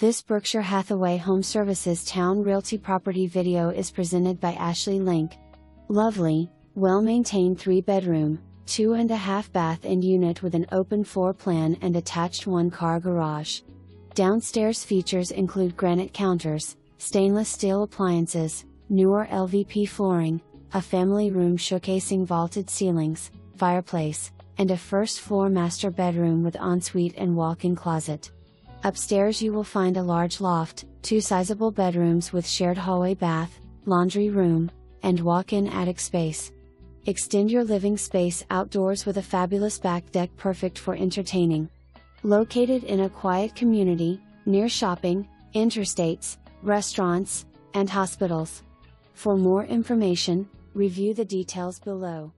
This Berkshire Hathaway HomeServices Towne Realty property video is presented by Ashley Link. Lovely, well-maintained 3-bedroom, 2.5 bath and unit with an open floor plan and attached 1-car garage. Downstairs features include granite counters, stainless steel appliances, newer LVP flooring, a family room showcasing vaulted ceilings, fireplace, and a first-floor master bedroom with ensuite and walk-in closet. Upstairs you will find a large loft, 2 sizable bedrooms with shared hallway bath, laundry room, and walk-in attic space. Extend your living space outdoors with a fabulous back deck perfect for entertaining. Located in a quiet community, near shopping, interstates, restaurants, and hospitals. For more information, review the details below.